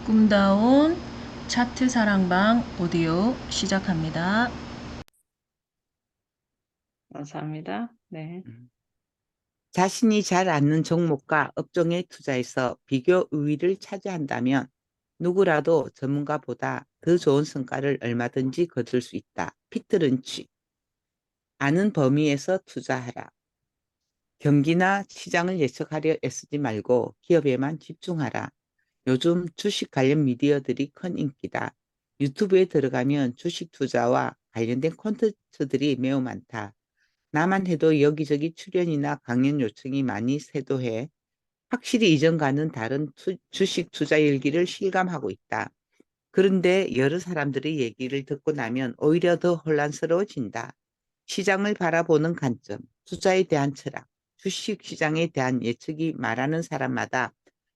꿈다운 차트 사랑방 오디오 시작합니다. 감사합니다. 네. 자신이 잘 아는 종목과 업종에 투자해서 비교 우위를 차지한다면 누구라도 전문가보다 더 좋은 성과를 얼마든지 거둘 수 있다. 피터 런치. 아는 범위에서 투자하라. 경기나 시장을 예측하려 애쓰지 말고 기업에만 집중하라. 요즘 주식 관련 미디어들이 큰 인기다. 유튜브에 들어가면 주식 투자와 관련된 콘텐츠들이 매우 많다. 나만 해도 여기저기 출연이나 강연 요청이 많이 쇄도해 확실히 이전과는 다른 주식 투자 일기를 실감하고 있다. 그런데 여러 사람들의 얘기를 듣고 나면 오히려 더 혼란스러워진다. 시장을 바라보는 관점, 투자에 대한 철학, 주식 시장에 대한 예측이 말하는 사람마다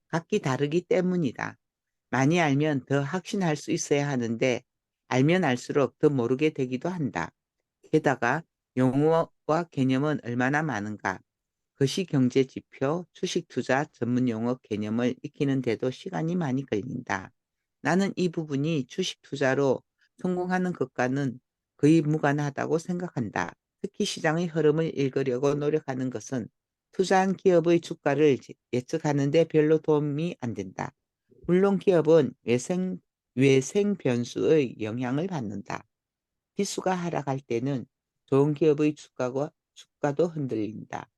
각기 다르기 때문이다. 많이 알면 더 확신할 수 있어야 하는데 알면 알수록 더 모르게 되기도 한다. 게다가 용어와 개념은 얼마나 많은가. 거시경제 지표, 주식 투자 전문 용어 개념을 익히는데도 시간이 많이 걸린다. 나는 이 부분이 주식 투자로 성공하는 것과는 거의 무관하다고 생각한다. 특히 시장의 흐름을 읽으려고 노력하는 것은 투자한 기업의 주가를 예측하는 데 별로 도움이 안 된다. 물론 기업은 외생 변수의 영향을 받는다. 지수가 하락할 때는 좋은 기업의 주가도 흔들린다.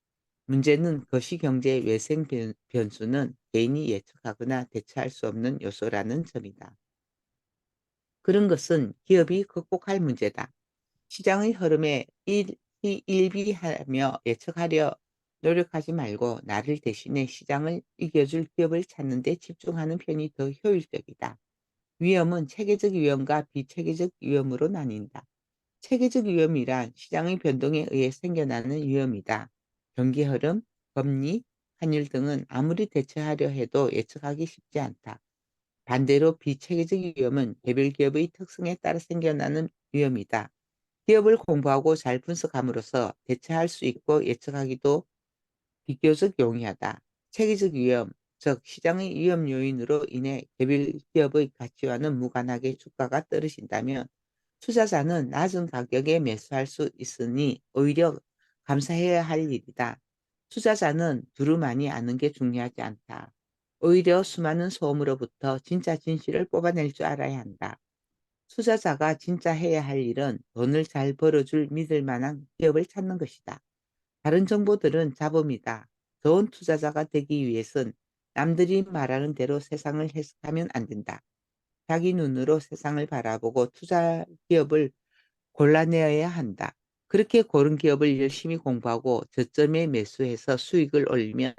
문제는 거시경제 외생 변수는 개인이 예측하거나 대처할 수 없는 요소라는 점이다. 그런 것은 기업이 극복할 문제다. 시장의 흐름에 일비하며 예측하려 노력하지 말고 나를 대신에 시장을 이겨줄 기업을 찾는 데 집중하는 편이 더 효율적이다. 위험은 체계적 위험과 비체계적 위험으로 나뉜다. 체계적 위험이란 시장의 변동에 의해 생겨나는 위험이다. 경기 흐름, 금리, 환율 등은 아무리 대처하려 해도 예측하기 쉽지 않다. 반대로 비체계적 위험은 개별 기업의 특성에 따라 생겨나는 위험이다. 기업을 공부하고 잘 분석함으로써 대처할 수 있고 예측하기도 비교적 용이하다. 체계적 위험, 즉 시장의 위험 요인으로 인해 개별 기업의 가치와는 무관하게 주가가 떨어진다면 투자자는 낮은 가격에 매수할 수 있으니 오히려 감사해야 할 일이다. 투자자는 두루마니 아는 게 중요하지 않다. 오히려 수많은 소음으로부터 진짜 진실을 뽑아낼 줄 알아야 한다. 투자자가 진짜 해야 할 일은 돈을 잘 벌어줄 믿을 만한 기업을 찾는 것이다. 다른 정보들은 잡음이다. 좋은 투자자가 되기 위해선 남들이 말하는 대로 세상을 해석하면 안 된다. 자기 눈으로 세상을 바라보고 투자 기업을 골라내어야 한다. 그렇게 고른 기업을 열심히 공부하고 저점에 매수해서 수익을 올리면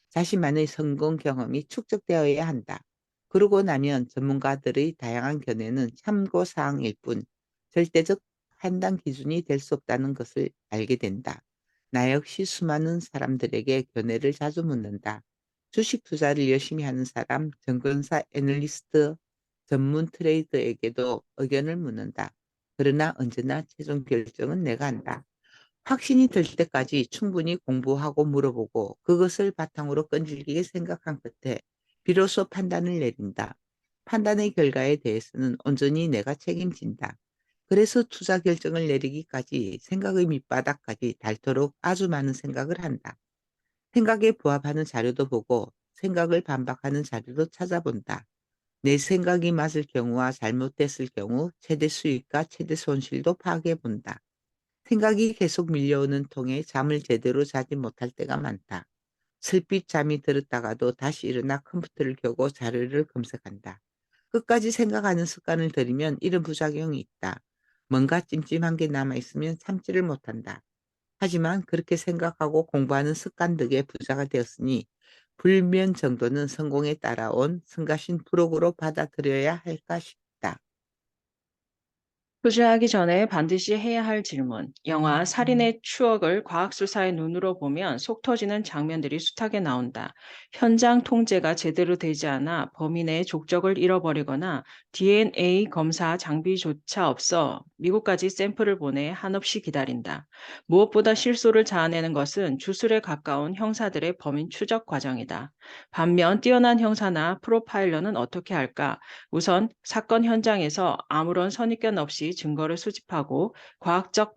자신만의 성공 경험이 축적되어야 한다. 그러고 나면 전문가들의 다양한 견해는 참고 사항일 뿐 절대적 판단 기준이 될 수 없다는 것을 알게 된다. 나 역시 수많은 사람들에게 견해를 자주 묻는다. 주식 투자를 열심히 하는 사람, 증권사 애널리스트, 전문 트레이더에게도 의견을 묻는다. 그러나 언제나 최종 결정은 내가 한다. 확신이 들 때까지 충분히 공부하고 물어보고 그것을 바탕으로 끈질기게 생각한 끝에 비로소 판단을 내린다. 판단의 결과에 대해서는 온전히 내가 책임진다. 그래서 투자 결정을 내리기까지 생각의 밑바닥까지 닳도록 아주 많은 생각을 한다. 생각에 부합하는 자료도 보고 생각을 반박하는 자료도 찾아본다. 내 생각이 맞을 경우와 잘못됐을 경우 최대 수익과 최대 손실도 파악해 본다. 생각이 계속 밀려오는 통에 잠을 제대로 자지 못할 때가 많다. 슬빛 잠이 들었다가도 다시 일어나 컴퓨터를 켜고 자료를 검색한다. 끝까지 생각하는 습관을 들이면 이런 부작용이 있다. 뭔가 찜찜한 게 남아있으면 참지를 못한다. 하지만 그렇게 생각하고 공부하는 습관 덕에 부자가 되었으니 불면 정도는 성공에 따라온 성가신 부록으로 받아들여야 할까 싶다. 투자하기 전에 반드시 해야 할 질문. 영화 살인의 추억을 과학수사의 눈으로 보면 속 터지는 장면들이 숱하게 나온다. 현장 통제가 제대로 되지 않아 범인의 족적을 잃어버리거나 DNA 검사 장비조차 없어 미국까지 샘플을 보내 한없이 기다린다. 무엇보다 실소를 자아내는 것은 주술에 가까운 형사들의 범인 추적 과정이다. 반면 뛰어난 형사나 프로파일러는 어떻게 할까? 우선 사건 현장에서 아무런 선입견 없이 증거를 수집하고 과학적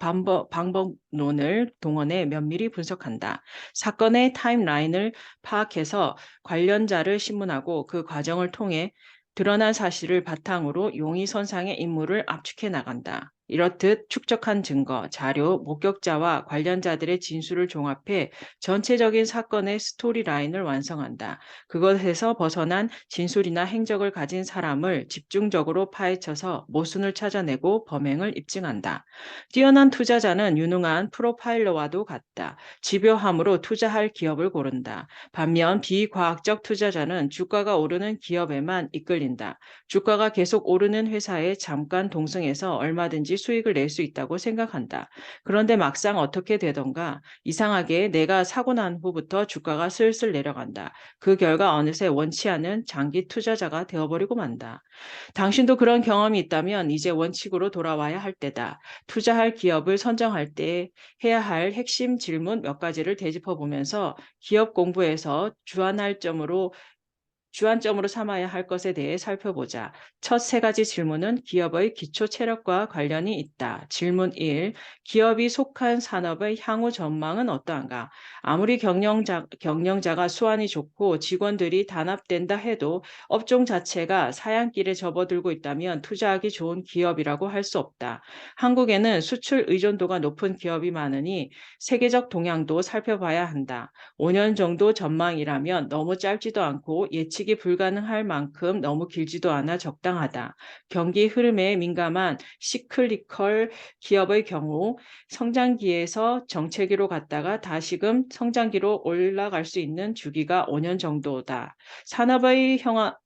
방법론을 동원해 면밀히 분석한다. 사건의 타임라인을 파악해서 관련자를 신문하고 그 과정을 통해 드러난 사실을 바탕으로 용의선상의 인물을 압축해 나간다. 이렇듯 축적한 증거, 자료, 목격자와 관련자들의 진술을 종합해 전체적인 사건의 스토리라인을 완성한다. 그것에서 벗어난 진술이나 행적을 가진 사람을 집중적으로 파헤쳐서 모순을 찾아내고 범행을 입증한다. 뛰어난 투자자는 유능한 프로파일러와도 같다. 집요함으로 투자할 기업을 고른다. 반면 비과학적 투자자는 주가가 오르는 기업에만 이끌린다. 주가가 계속 오르는 회사에 잠깐 동승해서 얼마든지 수익을 낼 수 있다고 생각한다. 그런데 막상 어떻게 되던가 이상하게 내가 사고 난 후부터 주가가 슬슬 내려간다. 그 결과 어느새 원치 않은 장기 투자자가 되어버리고 만다. 당신도 그런 경험이 있다면 이제 원칙으로 돌아와야 할 때다. 투자할 기업을 선정할 때 해야 할 핵심 질문 몇 가지를 되짚어 보면서 기업 공부에서 주안점으로 삼아야 할 것에 대해 살펴보자. 첫 세 가지 질문은 기업의 기초 체력과 관련이 있다. 질문 1. 기업이 속한 산업의 향후 전망은 어떠한가? 아무리 경영자가 수완이 좋고 직원들이 단합된다 해도 업종 자체가 사양길에 접어들고 있다면 투자하기 좋은 기업이라고 할 수 없다. 한국에는 수출 의존도가 높은 기업이 많으니 세계적 동향도 살펴봐야 한다. 5년 정도 전망이라면 너무 짧지도 않고 예측이 불가능할 만큼 너무 길지도 않아 적당하다. 경기 흐름에 민감한 시클리컬 기업의 경우 성장기에서 정체기로 갔다가 다시금 성장기로 올라갈 수 있는 주기가 5년 정도다. 산업의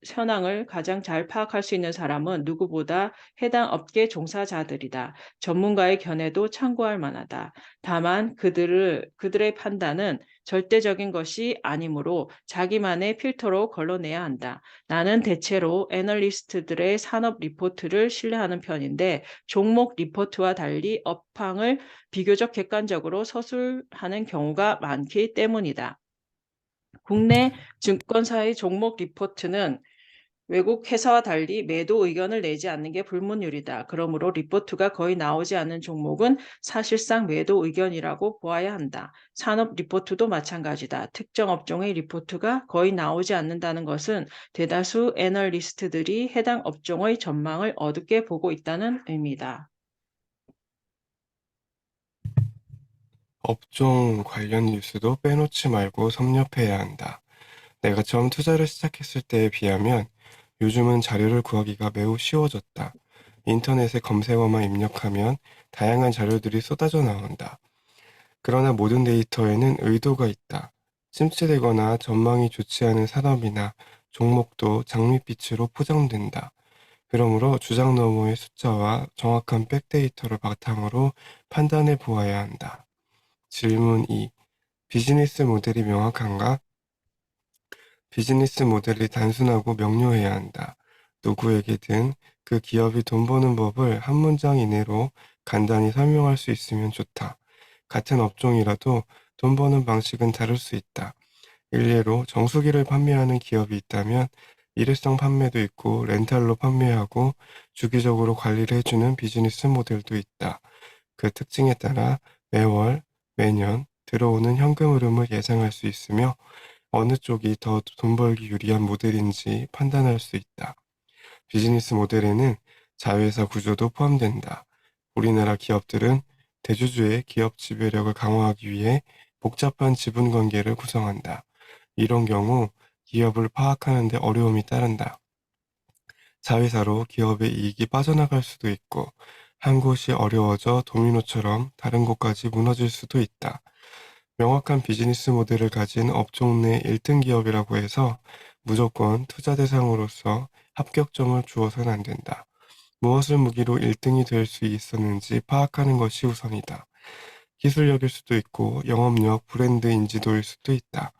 현황을 가장 잘 파악할 수 있는 사람은 누구보다 해당 업계 종사자들이다. 전문가의 견해도 참고할 만하다. 다만 그들의 판단은 절대적인 것이 아니므로 자기만의 필터로 걸러내야 한다. 나는 대체로 애널리스트들의 산업 리포트를 신뢰하는 편인데 종목 리포트와 달리 업황을 비교적 객관적으로 서술하는 경우가 많기 때문이다. 국내 증권사의 종목 리포트는 외국 회사와 달리 매도 의견을 내지 않는 게 불문율이다. 그러므로 리포트가 거의 나오지 않는 종목은 사실상 매도 의견이라고 보아야 한다. 산업 리포트도 마찬가지다. 특정 업종의 리포트가 거의 나오지 않는다는 것은 대다수 애널리스트들이 해당 업종의 전망을 어둡게 보고 있다는 의미다. 업종 관련 뉴스도 빼놓지 말고 섭렵해야 한다. 내가 처음 투자를 시작했을 때에 비하면 요즘은 자료를 구하기가 매우 쉬워졌다. 인터넷에 검색어만 입력하면 다양한 자료들이 쏟아져 나온다. 그러나 모든 데이터에는 의도가 있다. 침체되거나 전망이 좋지 않은 산업이나 종목도 장밋빛으로 포장된다. 그러므로 주장 너머의 숫자와 정확한 백데이터를 바탕으로 판단해 보아야 한다. 질문 2. 비즈니스 모델이 명확한가? 비즈니스 모델이 단순하고 명료해야 한다. 누구에게든 그 기업이 돈 버는 법을 한 문장 이내로 간단히 설명할 수 있으면 좋다. 같은 업종이라도 돈 버는 방식은 다를 수 있다. 일례로 정수기를 판매하는 기업이 있다면 일회성 판매도 있고 렌탈로 판매하고 주기적으로 관리를 해주는 비즈니스 모델도 있다. 그 특징에 따라 매월, 매년 들어오는 현금 흐름을 예상할 수 있으며 어느 쪽이 더 돈 벌기 유리한 모델인지 판단할 수 있다. 비즈니스 모델에는 자회사 구조도 포함된다. 우리나라 기업들은 대주주의 기업 지배력을 강화하기 위해 복잡한 지분 관계를 구성한다. 이런 경우 기업을 파악하는 데 어려움이 따른다. 자회사로 기업의 이익이 빠져나갈 수도 있고 한 곳이 어려워져 도미노처럼 다른 곳까지 무너질 수도 있다. 명확한 비즈니스 모델을 가진 업종 내 1등 기업이라고 해서 무조건 투자 대상으로서 합격점을 주어서는 안 된다. 무엇을 무기로 1등이 될 수 있었는지 파악하는 것이 우선이다. 기술력일 수도 있고 영업력, 브랜드 인지도일 수도 있다.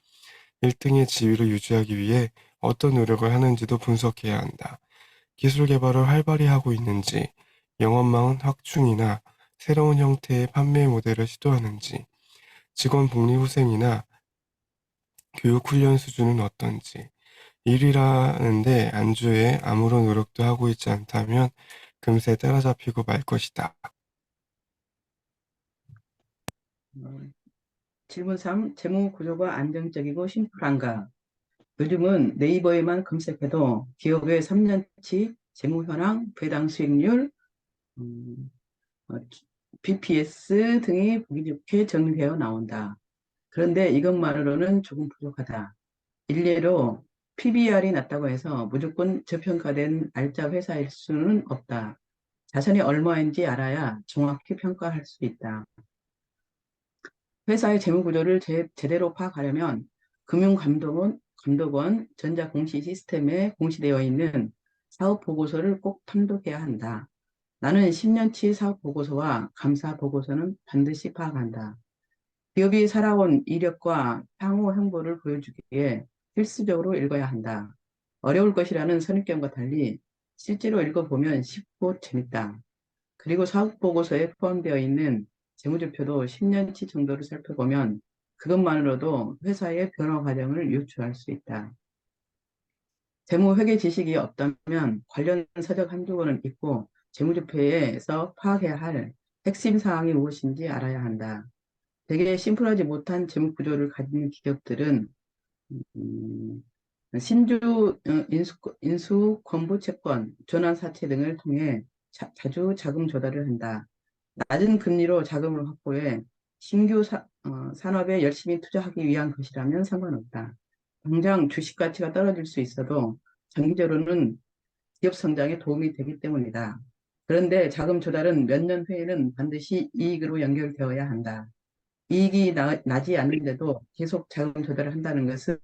1등의 지위를 유지하기 위해 어떤 노력을 하는지도 분석해야 한다. 기술 개발을 활발히 하고 있는지, 영업망 확충이나 새로운 형태의 판매 모델을 시도하는지, 직원 복리 후생이나 교육 훈련 수준은 어떤지. 일이라는데 안주에 아무런 노력도 하고 있지 않다면 금세 따라잡히고 말 것이다. 질문 3. 재무 구조가 안정적이고 심플한가? 요즘은 네이버에만 검색해도 기업의 3년치 재무 현황, 배당 수익률, 음, BPS 등이 보기 좋게 정리되어 나온다. 그런데 이것만으로는 조금 부족하다. 일례로 PBR이 낮다고 해서 무조건 저평가된 알짜 회사일 수는 없다. 자산이 얼마인지 알아야 정확히 평가할 수 있다. 회사의 재무구조를 제대로 파악하려면 금융감독원 전자공시 시스템에 공시되어 있는 사업보고서를 꼭 탐독해야 한다. 나는 10년치 사업보고서와 감사보고서는 반드시 파악한다. 기업이 살아온 이력과 향후 행보를 보여주기에 필수적으로 읽어야 한다. 어려울 것이라는 선입견과 달리 실제로 읽어보면 쉽고 재밌다. 그리고 사업보고서에 포함되어 있는 재무제표도 10년치 정도를 살펴보면 그것만으로도 회사의 변화 과정을 유추할 수 있다. 재무회계 지식이 없다면 관련 서적 한두 권은 읽고 재무제표에서 파악해야 할 핵심 사항이 무엇인지 알아야 한다. 되게 심플하지 못한 재무구조를 가진 기업들은 신주 인수 권부 채권, 전환 사채 등을 통해 자주 자금 조달을 한다. 낮은 금리로 자금을 확보해 신규 산업에 열심히 투자하기 위한 것이라면 상관없다. 당장 주식 가치가 떨어질 수 있어도 장기적으로는 기업 성장에 도움이 되기 때문이다. 그런데 자금 조달은 몇 년 후에는 반드시 이익으로 연결되어야 한다. 이익이 나지 않는데도 계속 자금 조달을 한다는 것은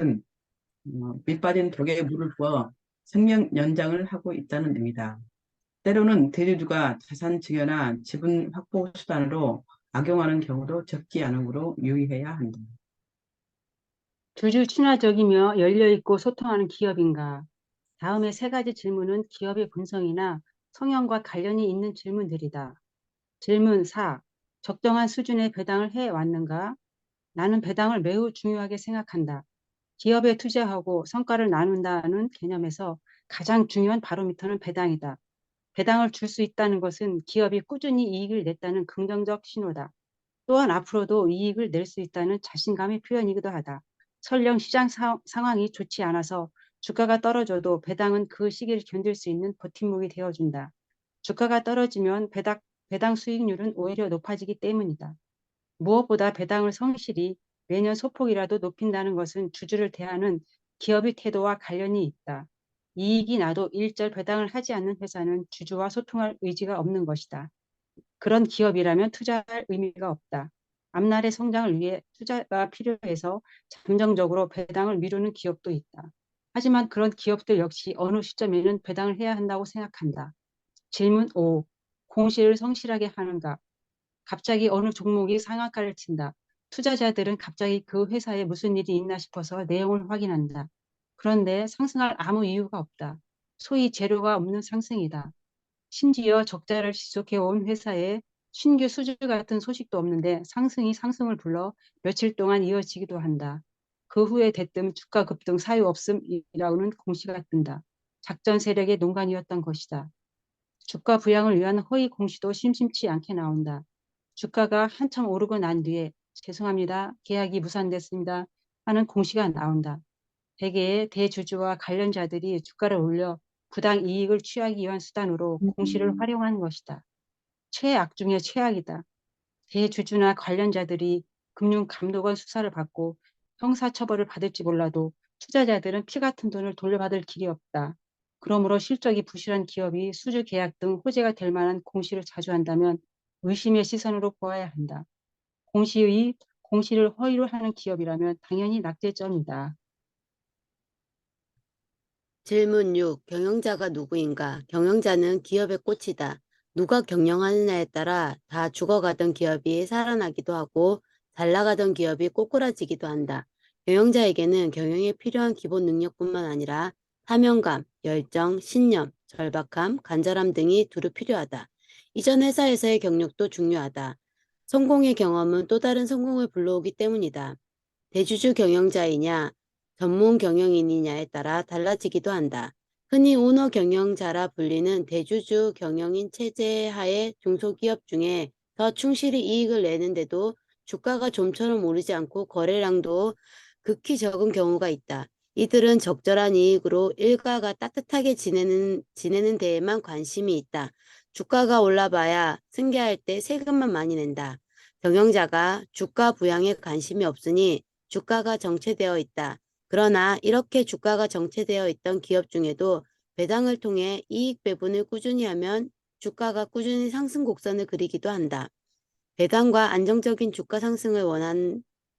밑 빠진 독에 물을 부어 생명 연장을 하고 있다는 의미다. 때로는 대주주가 자산 증여나 지분 확보 수단으로 악용하는 경우도 적지 않으므로 유의해야 한다. 주주 친화적이며 열려있고 소통하는 기업인가? 다음의 세 가지 질문은 기업의 본성이나 성향과 관련이 있는 질문들이다. 질문 4. 적정한 수준의 배당을 해왔는가? 나는 배당을 매우 중요하게 생각한다. 기업에 투자하고 성과를 나눈다는 개념에서 가장 중요한 바로미터는 배당이다. 배당을 줄 수 있다는 것은 기업이 꾸준히 이익을 냈다는 긍정적 신호다. 또한 앞으로도 이익을 낼 수 있다는 자신감의 표현이기도 하다. 설령 시장 상황이 좋지 않아서 주가가 떨어져도 배당은 그 시기를 견딜 수 있는 버팀목이 되어준다. 주가가 떨어지면 배당 수익률은 오히려 높아지기 때문이다. 무엇보다 배당을 성실히 매년 소폭이라도 높인다는 것은 주주를 대하는 기업의 태도와 관련이 있다. 이익이 나도 일절 배당을 하지 않는 회사는 주주와 소통할 의지가 없는 것이다. 그런 기업이라면 투자할 의미가 없다. 앞날의 성장을 위해 투자가 필요해서 잠정적으로 배당을 미루는 기업도 있다. 하지만 그런 기업들 역시 어느 시점에는 배당을 해야 한다고 생각한다. 질문 5. 공시를 성실하게 하는가? 갑자기 어느 종목이 상한가를 친다. 투자자들은 갑자기 그 회사에 무슨 일이 있나 싶어서 내용을 확인한다. 그런데 상승할 아무 이유가 없다. 소위 재료가 없는 상승이다. 심지어 적자를 지속해온 회사에 신규 수주 같은 소식도 없는데 상승이 상승을 불러 며칠 동안 이어지기도 한다. 그 후에 대뜸 주가 급등 사유 없음이라고는 공시가 뜬다. 작전 세력의 농간이었던 것이다. 주가 부양을 위한 허위 공시도 심심치 않게 나온다. 주가가 한참 오르고 난 뒤에 죄송합니다. 계약이 무산됐습니다. 하는 공시가 나온다. 대개의 대주주와 관련자들이 주가를 올려 부당 이익을 취하기 위한 수단으로 공시를 활용하는 것이다. 최악 중에 최악이다. 대주주나 관련자들이 금융감독원 수사를 받고 형사처벌을 받을지 몰라도 투자자들은 피 같은 돈을 돌려받을 길이 없다. 그러므로 실적이 부실한 기업이 수주 계약 등 호재가 될 만한 공시를 자주 한다면 의심의 시선으로 보아야 한다. 공시를 허위로 하는 기업이라면 당연히 낙제점이다. 질문 6. 경영자가 누구인가? 경영자는 기업의 꽃이다. 누가 경영하느냐에 따라 다 죽어가던 기업이 살아나기도 하고 잘 나가던 기업이 꼬꾸라지기도 한다. 경영자에게는 경영에 필요한 기본 능력뿐만 아니라 사명감, 열정, 신념, 절박함, 간절함 등이 두루 필요하다. 이전 회사에서의 경력도 중요하다. 성공의 경험은 또 다른 성공을 불러오기 때문이다. 대주주 경영자이냐, 전문 경영인이냐에 따라 달라지기도 한다. 흔히 오너 경영자라 불리는 대주주 경영인 체제 하에 중소기업 중에 더 충실히 이익을 내는데도 주가가 좀처럼 오르지 않고 거래량도 극히 적은 경우가 있다. 이들은 적절한 이익으로 일가가 따뜻하게 지내는 데에만 관심이 있다. 주가가 올라봐야 승계할 때 세금만 많이 낸다. 경영자가 주가 부양에 관심이 없으니 주가가 정체되어 있다. 그러나 이렇게 주가가 정체되어 있던 기업 중에도 배당을 통해 이익 배분을 꾸준히 하면 주가가 꾸준히 상승 곡선을 그리기도 한다. 배당과 안정적인 주가 상승을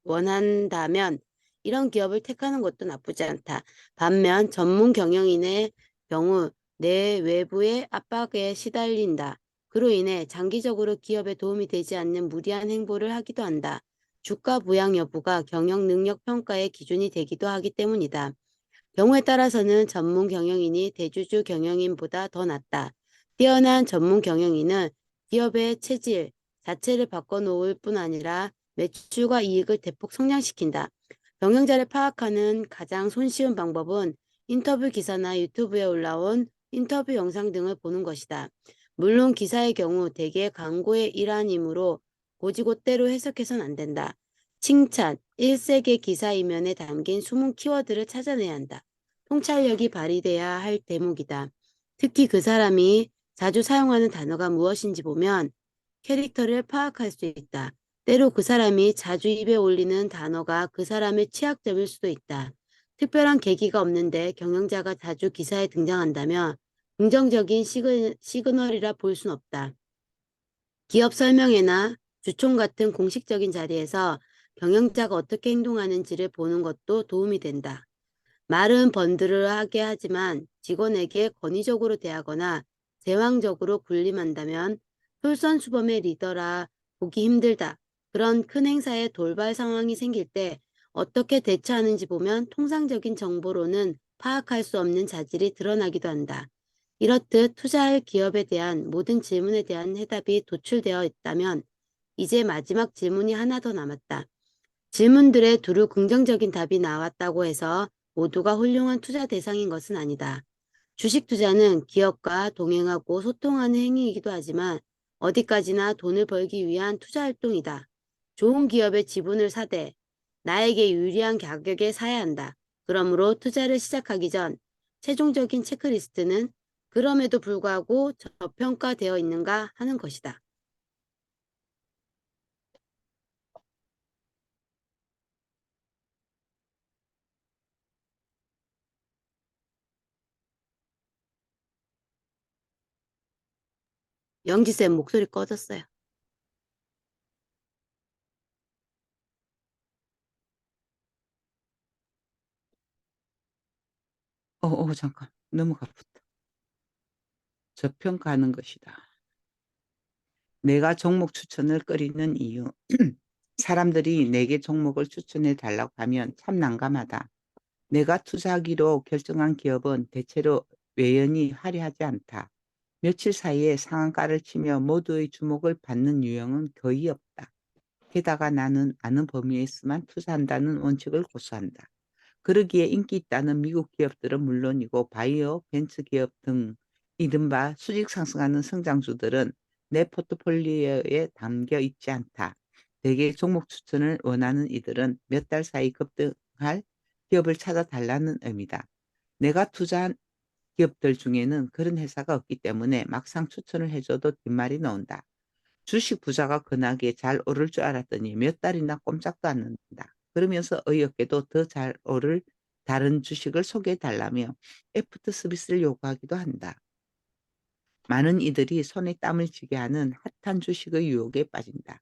원한다면 이런 기업을 택하는 것도 나쁘지 않다. 반면 전문 경영인의 경우 내 외부의 압박에 시달린다. 그로 인해 장기적으로 기업에 도움이 되지 않는 무리한 행보를 하기도 한다. 주가 부양 여부가 경영 능력 평가의 기준이 되기도 하기 때문이다. 경우에 따라서는 전문 경영인이 대주주 경영인보다 더 낫다. 뛰어난 전문 경영인은 기업의 체질 자체를 바꿔놓을 뿐 아니라 매출과 이익을 대폭 성장시킨다. 경영자를 파악하는 가장 손쉬운 방법은 인터뷰 기사나 유튜브에 올라온 인터뷰 영상 등을 보는 것이다. 물론 기사의 경우 대개 광고의 일환이므로 고지고대로 해석해서는 안 된다. 칭찬, 일색의 기사 이면에 담긴 숨은 키워드를 찾아내야 한다. 통찰력이 발휘돼야 할 대목이다. 특히 그 사람이 자주 사용하는 단어가 무엇인지 보면 캐릭터를 파악할 수 있다. 때로 그 사람이 자주 입에 올리는 단어가 그 사람의 취약점일 수도 있다. 특별한 계기가 없는데 경영자가 자주 기사에 등장한다면 긍정적인 시그널이라 볼 순 없다. 기업 설명회나 주총 같은 공식적인 자리에서 경영자가 어떻게 행동하는지를 보는 것도 도움이 된다. 말은 번들을 하게 하지만 직원에게 권위적으로 대하거나 제왕적으로 군림한다면 솔선수범의 리더라 보기 힘들다. 그런 큰 행사에 돌발 상황이 생길 때 어떻게 대처하는지 보면 통상적인 정보로는 파악할 수 없는 자질이 드러나기도 한다. 이렇듯 투자할 기업에 대한 모든 질문에 대한 해답이 도출되어 있다면 이제 마지막 질문이 하나 더 남았다. 질문들에 두루 긍정적인 답이 나왔다고 해서 모두가 훌륭한 투자 대상인 것은 아니다. 주식 투자는 기업과 동행하고 소통하는 행위이기도 하지만 어디까지나 돈을 벌기 위한 투자 활동이다. 좋은 기업의 지분을 사되 나에게 유리한 가격에 사야 한다. 그러므로 투자를 시작하기 전 최종적인 체크리스트는 그럼에도 불구하고 저평가되어 있는가 하는 것이다. 영지쌤 목소리 꺼졌어요. 잠깐. 너무 가쁘다. 저평가하는 것이다. 내가 종목 추천을 꺼리는 이유. 사람들이 내게 종목을 추천해 달라고 하면 참 난감하다. 내가 투자하기로 결정한 기업은 대체로 외연이 화려하지 않다. 며칠 사이에 상한가를 치며 모두의 주목을 받는 유형은 거의 없다. 게다가 나는 아는 범위에서만 투자한다는 원칙을 고수한다. 그러기에 인기 있다는 미국 기업들은 물론이고 바이오, 벤처 기업 등 이른바 수직 상승하는 성장주들은 내 포트폴리오에 담겨 있지 않다. 대개 종목 추천을 원하는 이들은 몇 달 사이 급등할 기업을 찾아달라는 의미다. 내가 투자한 기업들 중에는 그런 회사가 없기 때문에 막상 추천을 해줘도 뒷말이 나온다. 주식 부자가 근하게 잘 오를 줄 알았더니 몇 달이나 꼼짝도 않는다. 그러면서 어이없게도 더 잘 오를 다른 주식을 소개해 달라며 애프터 서비스를 요구하기도 한다. 많은 이들이 손에 땀을 쥐게 하는 핫한 주식의 유혹에 빠진다.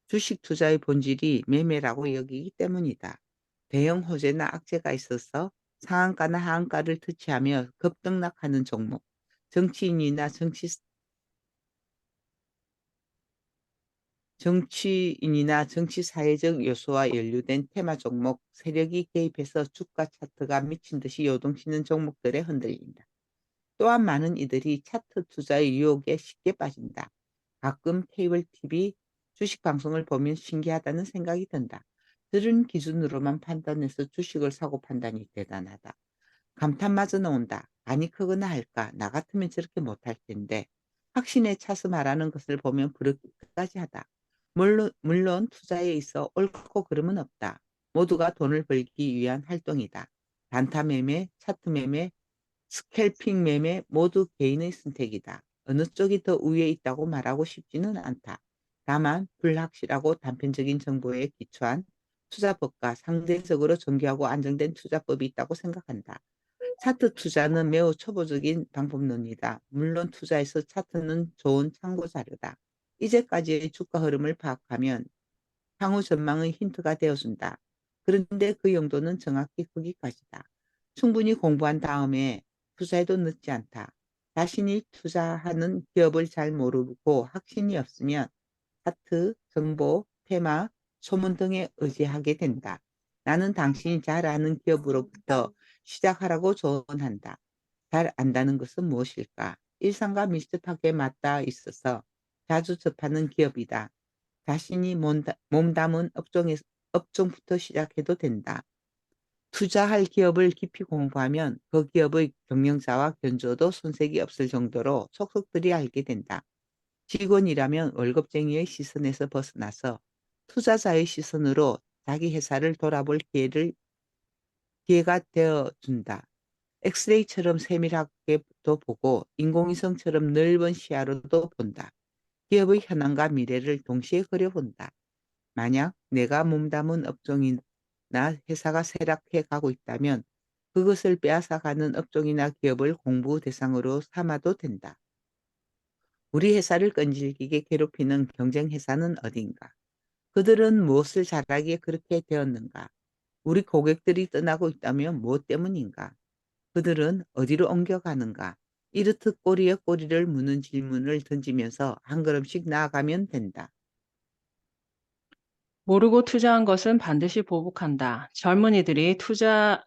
주식 투자의 본질이 매매라고 여기기 때문이다. 대형 호재나 악재가 있어서 상한가나 하한가를 터치하며 급등락하는 종목, 정치인이나 정치 사회적 요소와 연루된 테마 종목, 세력이 개입해서 주가 차트가 미친 듯이 요동치는 종목들에 흔들린다. 또한 많은 이들이 차트 투자의 유혹에 쉽게 빠진다. 가끔 케이블 TV 주식 방송을 보면 신기하다는 생각이 든다. 들은 기준으로만 판단해서 주식을 사고 판단이 대단하다. 감탄마저 나온다. 많이 크거나 할까? 나 같으면 저렇게 못할 텐데. 확신에 차서 말하는 것을 보면 부럽기까지 하다. 물론 투자에 있어 옳고 그름은 없다. 모두가 돈을 벌기 위한 활동이다. 단타 매매, 차트 매매, 스캘핑 매매 모두 개인의 선택이다. 어느 쪽이 더 우위에 있다고 말하고 싶지는 않다. 다만 불확실하고 단편적인 정보에 기초한 투자법과 상대적으로 정교하고 안정된 투자법이 있다고 생각한다. 차트 투자는 매우 초보적인 방법론이다. 물론 투자에서 차트는 좋은 참고 자료다. 이제까지의 주가 흐름을 파악하면 향후 전망의 힌트가 되어준다. 그런데 그 용도는 정확히 거기까지다. 충분히 공부한 다음에 투자해도 늦지 않다. 자신이 투자하는 기업을 잘 모르고 확신이 없으면 차트, 정보, 테마, 소문 등에 의지하게 된다. 나는 당신이 잘 아는 기업으로부터 시작하라고 조언한다. 잘 안다는 것은 무엇일까? 일상과 밀접하게 맞닿아 있어서 자주 접하는 기업이다. 자신이 몸담은 업종부터 시작해도 된다. 투자할 기업을 깊이 공부하면 그 기업의 경영자와 견주어도 손색이 없을 정도로 속속들이 알게 된다. 직원이라면 월급쟁이의 시선에서 벗어나서 투자자의 시선으로 자기 회사를 돌아볼 기회가 되어준다. 엑스레이처럼 세밀하게도 보고 인공위성처럼 넓은 시야로도 본다. 기업의 현황과 미래를 동시에 그려본다. 만약 내가 몸담은 업종이나 회사가 쇠락해 가고 있다면 그것을 빼앗아가는 업종이나 기업을 공부 대상으로 삼아도 된다. 우리 회사를 끈질기게 괴롭히는 경쟁 회사는 어딘가? 그들은 무엇을 잘하기에 그렇게 되었는가? 우리 고객들이 떠나고 있다면 무엇 때문인가? 그들은 어디로 옮겨가는가? 이렇듯 꼬리에 꼬리를 무는 질문을 던지면서 한 걸음씩 나아가면 된다. 모르고 투자한 것은 반드시 보복한다. 젊은이들이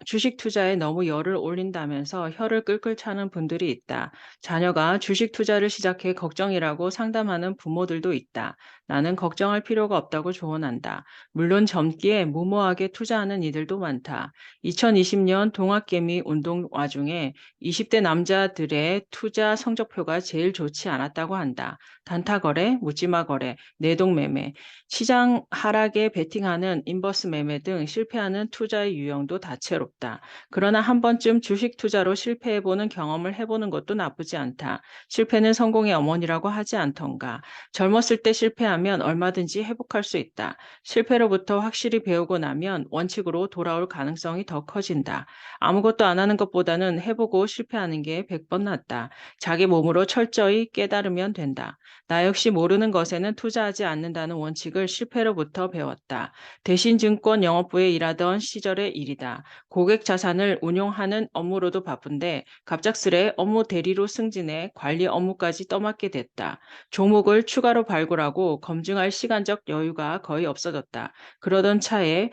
주식 투자에 너무 열을 올린다면서 혀를 끌끌 차는 분들이 있다. 자녀가 주식 투자를 시작해 걱정이라고 상담하는 부모들도 있다. 나는 걱정할 필요가 없다고 조언한다. 물론 젊기에 무모하게 투자하는 이들도 많다. 2020년 동학개미 운동 와중에 20대 남자들의 투자 성적표가 제일 좋지 않았다고 한다. 단타 거래, 묻지마 거래, 내동매매, 시장 하락에 베팅하는 인버스 매매 등 실패하는 투자의 유형도 다채롭다. 그러나 한 번쯤 주식 투자로 실패해보는 경험을 해보는 것도 나쁘지 않다. 실패는 성공의 어머니라고 하지 않던가. 젊었을 때 실패하면 얼마든지 회복할 수 있다. 실패로부터 확실히 배우고 나면 원칙으로 돌아올 가능성이 더 커진다. 아무것도 안 하는 것보다는 해보고 실패하는 게 100번 낫다. 자기 몸으로 철저히 깨달으면 된다. 나 역시 모르는 것에는 투자하지 않는다는 원칙을 실패로부터 배웠다. 대신증권 영업부에 일하던 시절의 일이다. 고객 자산을 운용하는 업무로도 바쁜데 갑작스레 업무 대리로 승진해 관리 업무까지 떠맡게 됐다. 종목을 추가로 발굴하고 검증할 시간적 여유가 거의 없어졌다. 그러던 차에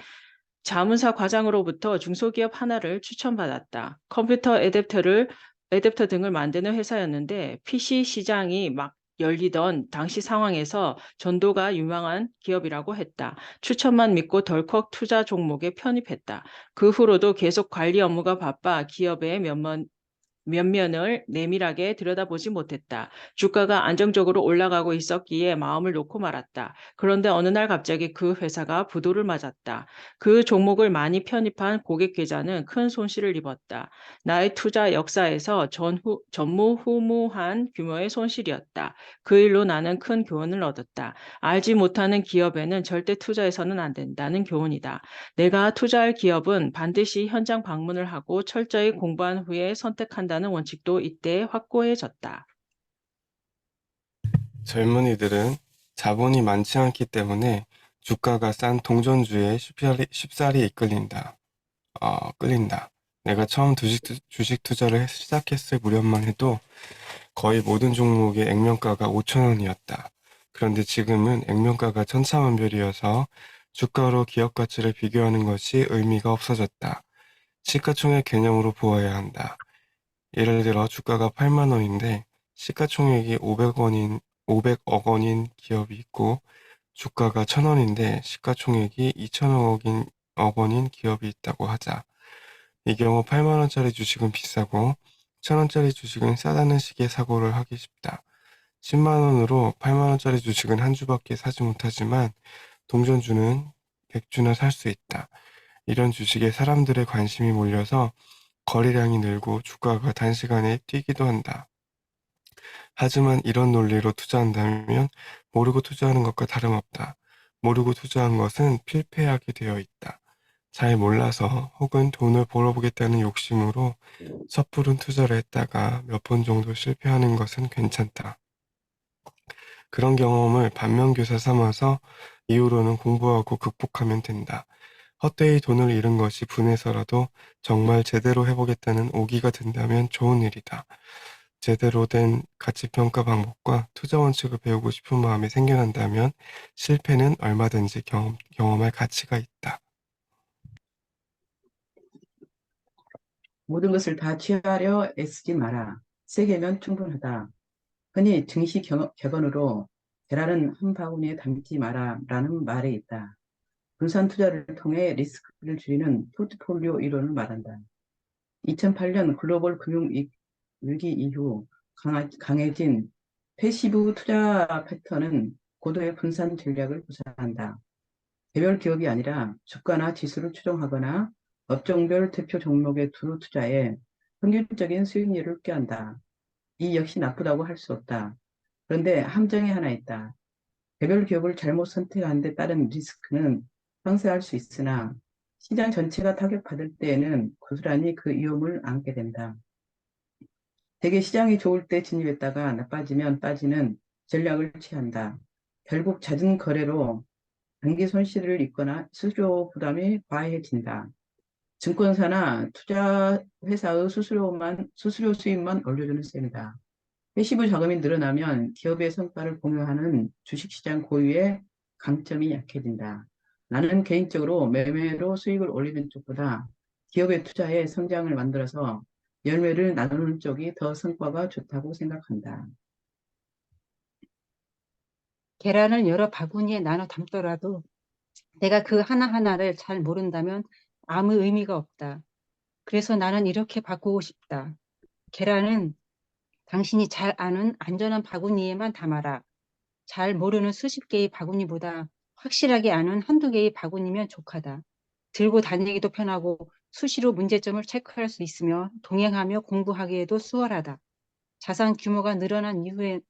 자문사 과장으로부터 중소기업 하나를 추천받았다. 컴퓨터 애댑터 등을 만드는 회사였는데 PC 시장이 막 열리던 당시 상황에서 전도가 유망한 기업이라고 했다. 추천만 믿고 덜컥 투자 종목에 편입했다. 그 후로도 계속 관리 업무가 바빠 기업의 면면을 내밀하게 들여다보지 못했다. 주가가 안정적으로 올라가고 있었기에 마음을 놓고 말았다. 그런데 어느 날 갑자기 그 회사가 부도를 맞았다. 그 종목을 많이 편입한 고객 계좌는 큰 손실을 입었다. 나의 투자 역사에서 전무후무한 규모의 손실이었다. 그 일로 나는 큰 교훈을 얻었다. 알지 못하는 기업에는 절대 투자해서는 안 된다는 교훈이다. 내가 투자할 기업은 반드시 현장 방문을 하고 철저히 공부한 후에 선택한다는 원칙도 이때 확고해졌다. 젊은이들은 자본이 많지 않기 때문에 주가가 싼 동전주에 쉽사리 끌린다. 내가 처음 주식 투자를 시작했을 무렵만 해도 거의 모든 종목의 액면가가 5,000원이었다. 그런데 지금은 액면가가 천차만별이어서 주가로 기업 가치를 비교하는 것이 의미가 없어졌다. 시가총액 개념으로 보아야 한다. 예를 들어 주가가 8만 원인데 시가총액이 500억 원인 기업이 있고 주가가 1,000원인데 시가총액이 2천억 원인 기업이 있다고 하자. 이 경우 8만 원짜리 주식은 비싸고 1,000원짜리 주식은 싸다는 식의 사고를 하기 쉽다. 10만 원으로 8만 원짜리 주식은 한 주밖에 사지 못하지만 동전주는 100주나 살 수 있다. 이런 주식에 사람들의 관심이 몰려서 거래량이 늘고 주가가 단시간에 뛰기도 한다. 하지만 이런 논리로 투자한다면 모르고 투자하는 것과 다름없다. 모르고 투자한 것은 필패하게 되어 있다. 잘 몰라서 혹은 돈을 벌어보겠다는 욕심으로 섣부른 투자를 했다가 몇 번 정도 실패하는 것은 괜찮다. 그런 경험을 반면교사 삼아서 이후로는 공부하고 극복하면 된다. 헛되이 돈을 잃은 것이 분해서라도 정말 제대로 해보겠다는 오기가 든다면 좋은 일이다. 제대로 된 가치평가 방법과 투자 원칙을 배우고 싶은 마음이 생겨난다면 실패는 얼마든지 경험할 가치가 있다. 모든 것을 다 취하려 애쓰지 마라. 세 개면 충분하다. 흔히 증시 격언으로 계란은 한 바구니에 담지 마라라는 말이 있다. 분산 투자를 통해 리스크를 줄이는 포트폴리오 이론을 말한다. 2008년 글로벌 금융 위기 이후 강해진 패시브 투자 패턴은 고도의 분산 전략을 구사한다. 개별 기업이 아니라 주가나 지수를 추종하거나 업종별 대표 종목에 두루 투자해 평균적인 수익률을 꾀한다. 이 역시 나쁘다고 할 수 없다. 그런데 함정이 하나 있다. 개별 기업을 잘못 선택한 데 따른 리스크는 상쇄할 수 있으나 시장 전체가 타격받을 때에는 고스란히 그 위험을 안게 된다. 대개 시장이 좋을 때 진입했다가 나빠지면 빠지는 전략을 취한다. 결국 잦은 거래로 단기 손실을 입거나 수수료 부담이 과해진다. 증권사나 투자회사의 수수료 수입만 올려주는 셈이다. 패시브 자금이 늘어나면 기업의 성과를 공유하는 주식시장 고유의 강점이 약해진다. 나는 개인적으로 매매로 수익을 올리는 쪽보다 기업의 투자에 성장을 만들어서 열매를 나누는 쪽이 더 성과가 좋다고 생각한다. 계란을 여러 바구니에 나눠 담더라도 내가 그 하나하나를 잘 모른다면 아무 의미가 없다. 그래서 나는 이렇게 바꾸고 싶다. 계란은 당신이 잘 아는 안전한 바구니에만 담아라. 잘 모르는 수십 개의 바구니보다 확실하게 아는 한두 개의 바구니면 족하다. 들고 다니기도 편하고 수시로 문제점을 체크할 수 있으며 동행하며 공부하기에도 수월하다. 자산 규모가 늘어난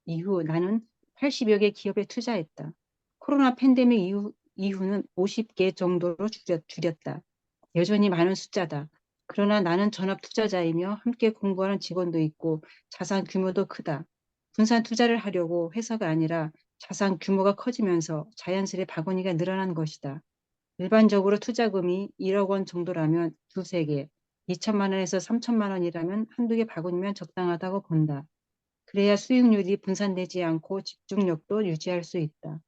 이후 나는 80여 개 기업에 투자했다. 코로나 팬데믹 이후는 50개 정도로 줄였다. 여전히 많은 숫자다. 그러나 나는 전업 투자자이며 함께 공부하는 직원도 있고 자산 규모도 크다. 분산 투자를 하려고 회사가 아니라 자산 규모가 커지면서 자연스레 바구니가 늘어난 것이다. 일반적으로 투자금이 1억 원 정도라면 두세 개, 2천만 원에서 3천만 원이라면 한두 개 바구니면 적당하다고 본다. 그래야 수익률이 분산되지 않고 집중력도 유지할 수 있다.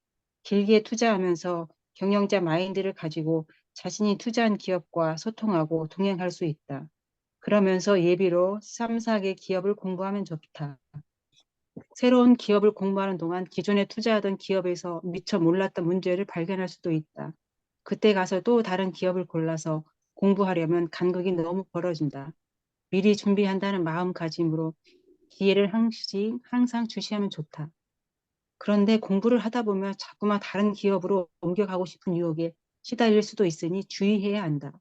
길게 투자하면서 경영자 마인드를 가지고 자신이 투자한 기업과 소통하고 동행할 수 있다. 그러면서 예비로 3, 4개 기업을 공부하면 좋다. 새로운 기업을 공부하는 동안 기존에 투자하던 기업에서 미처 몰랐던 문제를 발견할 수도 있다. 그때 가서 또 다른 기업을 골라서 공부하려면 간극이 너무 벌어진다. 미리 준비한다는 마음가짐으로 기회를 항상 주시하면 좋다. 그런데 공부를 하다 보면 자꾸만 다른 기업으로 옮겨가고 싶은 유혹에 시달릴 수도 있으니 주의해야 한다.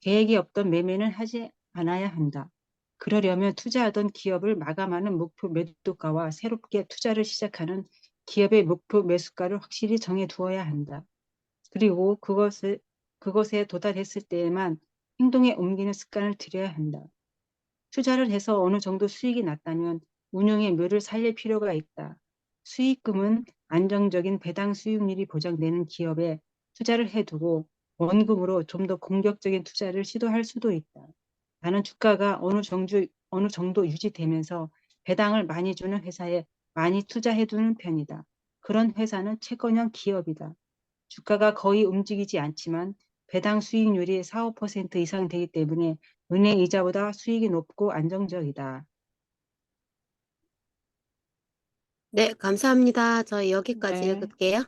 계획이 없던 매매는 하지 않아야 한다. 그러려면 투자하던 기업을 마감하는 목표 매도가와 새롭게 투자를 시작하는 기업의 목표 매수가를 확실히 정해 두어야 한다. 그리고 그것에 도달했을 때에만 행동에 옮기는 습관을 들여야 한다. 투자를 해서 어느 정도 수익이 났다면 운용의 묘를 살릴 필요가 있다. 수익금은 안정적인 배당 수익률이 보장되는 기업에 투자를 해두고 원금으로 좀 더 공격적인 투자를 시도할 수도 있다. 나는 주가가 어느 정도 유지되면서 배당을 많이 주는 회사에 많이 투자해두는 편이다. 그런 회사는 채권형 기업이다. 주가가 거의 움직이지 않지만 배당 수익률이 4, 5% 이상 되기 때문에 은행 이자보다 수익이 높고 안정적이다. 네, 감사합니다. 저희 여기까지 네. 읽을게요.